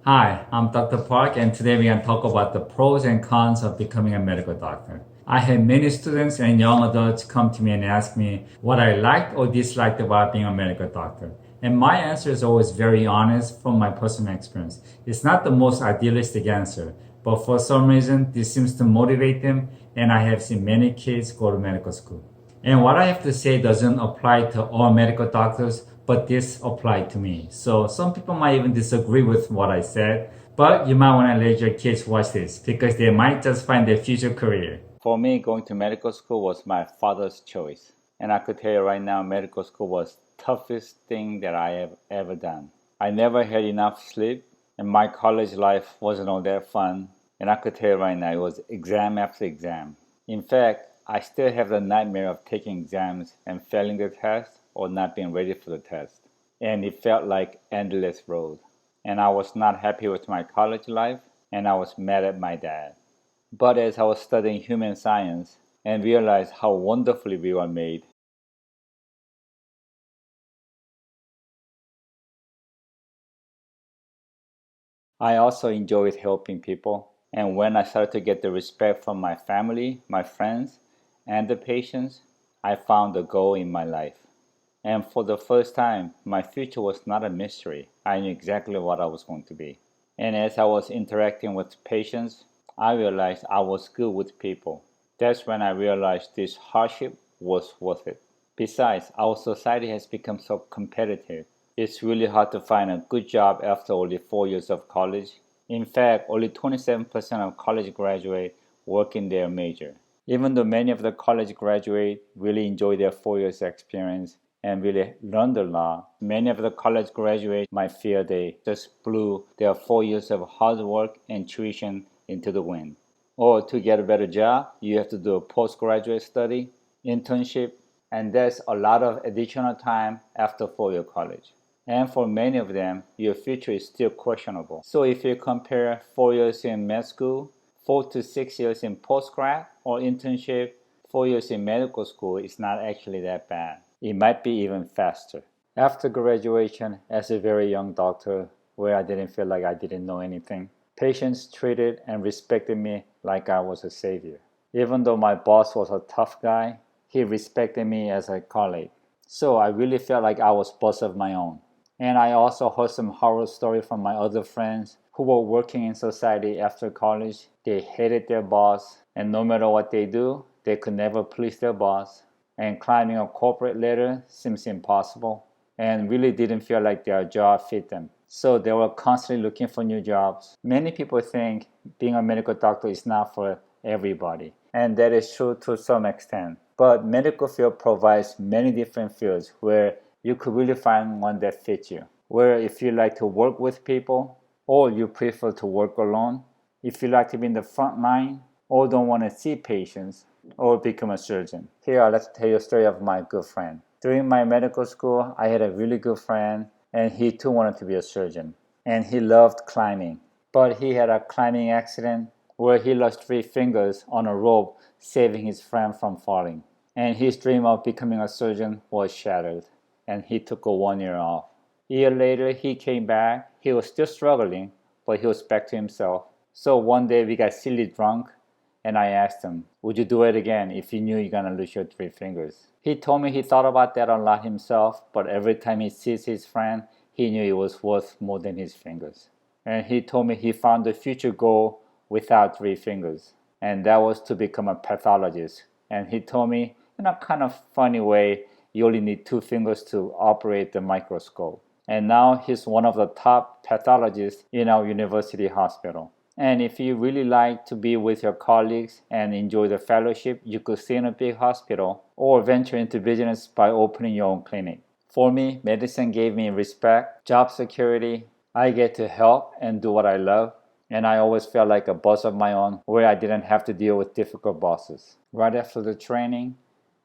Hi, I'm Dr. Park, and today we're going to talk about the pros and cons of becoming a medical doctor. I had many students and young adults come to me and ask me what I liked or disliked about being a medical doctor. And my answer is always very honest from my personal experience. It's not the most idealistic answer, but for some reason, this seems to motivate them, and I have seen many kids go to medical school. And what I have to say doesn't apply to all medical doctors, but this applied to me. So some people might even disagree with what I said, but you might want to let your kids watch this because they might just find their future career. For me, going to medical school was my father's choice. And I could tell you right now, medical school was the toughest thing that I have ever done. I never had enough sleep, and my college life wasn't all that fun. And I could tell you right now, it was exam after exam. In fact, I still have the nightmare of taking exams and failing the test or not being ready for the test. And it felt like endless road. And I was not happy with my college life, and I was mad at my dad. But as I was studying human science and realized how wonderfully we were made, I also enjoyed helping people. And when I started to get the respect from my family, my friends, and the patients, I found a goal in my life. And for the first time, my future was not a mystery. I knew exactly what I was going to be. And as I was interacting with patients, I realized I was good with people. That's when I realized this hardship was worth it. Besides, our society has become so competitive. It's really hard to find a good job after only 4 years of college. In fact, only 27% of college graduates work in their major. Even though many of the college graduates really enjoy their 4 years experience and really learn a lot, many of the college graduates might feel they just blew their 4 years of hard work and tuition into the wind. Or to get a better job, you have to do a postgraduate study, internship, and there's a lot of additional time after 4 year college. And for many of them, your future is still questionable. So if you compare 4 years in med school, 4 to 6 years in postgrad or internship, 4 years in medical school is not actually that bad. It might be even faster. After graduation, as a very young doctor, where I didn't feel like I didn't know anything, patients treated and respected me like I was a savior. Even though my boss was a tough guy, he respected me as a colleague. So I really felt like I was boss of my own. And I also heard some horror stories from my other friends who were working in society after college. They hated their boss, and no matter what they do, they could never please their boss. And climbing a corporate ladder seems impossible, and really didn't feel like their job fit them. So they were constantly looking for new jobs. Many people think being a medical doctor is not for everybody, and that is true to some extent. But medical field provides many different fields where you could really find one that fits you. Where if you like to work with people, or you prefer to work alone, if you like to be in the front line, or don't want to see patients, or become a surgeon. Here, I'd like to tell you a story of my good friend. During my medical school, I had a really good friend, and he too wanted to be a surgeon. And he loved climbing. But he had a climbing accident where he lost 3 fingers on a rope, saving his friend from falling. And his dream of becoming a surgeon was shattered, and he took a 1 year off. A year later, he came back. He was still struggling, but he was back to himself. So one day we got silly drunk, and I asked him, would you do it again if you knew you're gonna lose your 3 fingers? He told me he thought about that a lot himself, but every time he sees his friend, he knew it was worth more than his fingers. And he told me he found a future goal without 3 fingers, and that was to become a pathologist. And he told me, in a kind of funny way, you only need 2 fingers to operate the microscope. And now he's one of the top pathologists in our university hospital. And if you really like to be with your colleagues and enjoy the fellowship, you could stay in a big hospital or venture into business by opening your own clinic. For me, medicine gave me respect, job security. I get to help and do what I love. And I always felt like a boss of my own where I didn't have to deal with difficult bosses. Right after the training,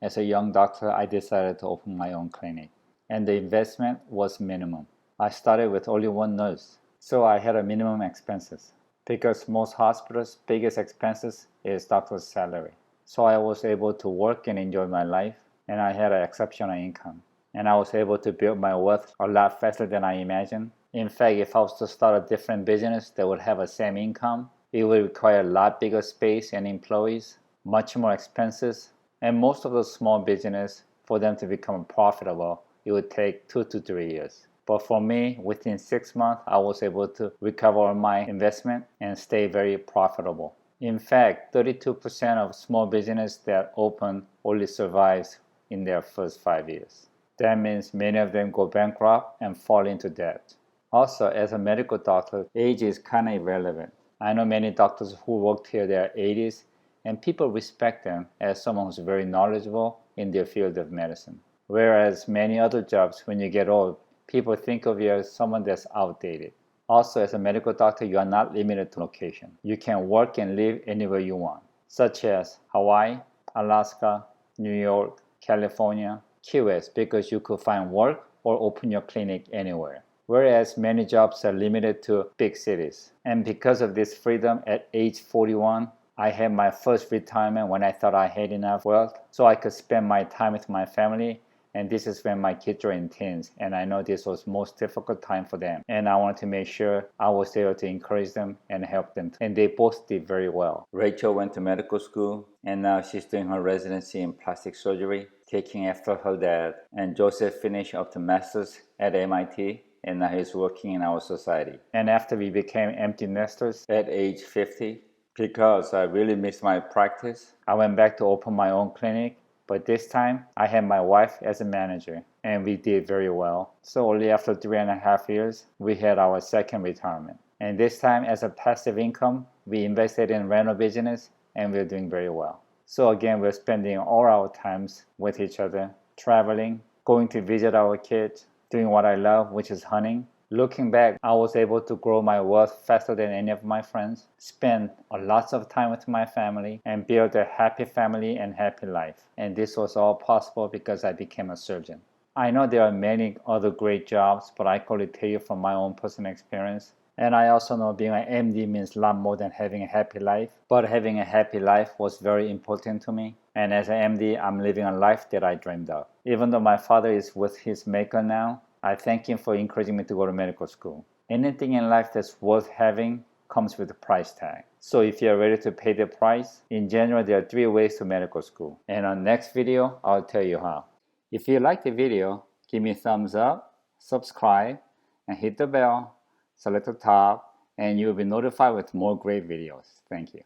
as a young doctor, I decided to open my own clinic. And the investment was minimum. I started with only one nurse, so I had a minimum expenses because most hospitals' biggest expenses is doctor's salary. So I was able to work and enjoy my life, and I had an exceptional income. And I was able to build my wealth a lot faster than I imagined. In fact, if I was to start a different business that would have the same income, it would require a lot bigger space and employees, much more expenses, and most of those small businesses, for them to become profitable, it would take 2 to 3 years. But for me, within 6 months, I was able to recover all my investment and stay very profitable. In fact, 32% of small business that open only survives in their first 5 years. That means many of them go bankrupt and fall into debt. Also, as a medical doctor, age is kind of irrelevant. I know many doctors who worked till their 80s, and people respect them as someone who's very knowledgeable in their field of medicine. Whereas many other jobs, when you get old, people think of you as someone that's outdated. Also, as a medical doctor, you are not limited to location. You can work and live anywhere you want, such as Hawaii, Alaska, New York, California, Key West, because you could find work or open your clinic anywhere. Whereas many jobs are limited to big cities. And because of this freedom, at age 41, I had my first retirement when I thought I had enough wealth so I could spend my time with my family. And this is when my kids were in teens, and I know this was most difficult time for them. And I wanted to make sure I was able to encourage them and help them. And they both did very well. Rachel went to medical school, and now she's doing her residency in plastic surgery, taking after her dad. And Joseph finished up to master's at MIT, and now he's working in our society. And after we became empty nesters at age 50, because I really missed my practice, I went back to open my own clinic. But this time, I had my wife as a manager, and we did very well. So only after 3.5 years, we had our second retirement. And this time, as a passive income, we invested in rental business, and we're doing very well. So again, we're spending all our times with each other, traveling, going to visit our kids, doing what I love, which is hunting. Looking back, I was able to grow my wealth faster than any of my friends, spend a lot of time with my family, and build a happy family and happy life. And this was all possible because I became a surgeon. I know there are many other great jobs, but I can only tell you from my own personal experience. And I also know being an MD means a lot more than having a happy life. But having a happy life was very important to me. And as an MD, I'm living a life that I dreamed of. Even though my father is with his maker now, I thank him for encouraging me to go to medical school. Anything in life that's worth having comes with a price tag. So if you're ready to pay the price, in general, there are 3 ways to medical school. And on next video, I'll tell you how. If you like the video, give me a thumbs up, subscribe, and hit the bell, select the top, and you'll be notified with more great videos. Thank you.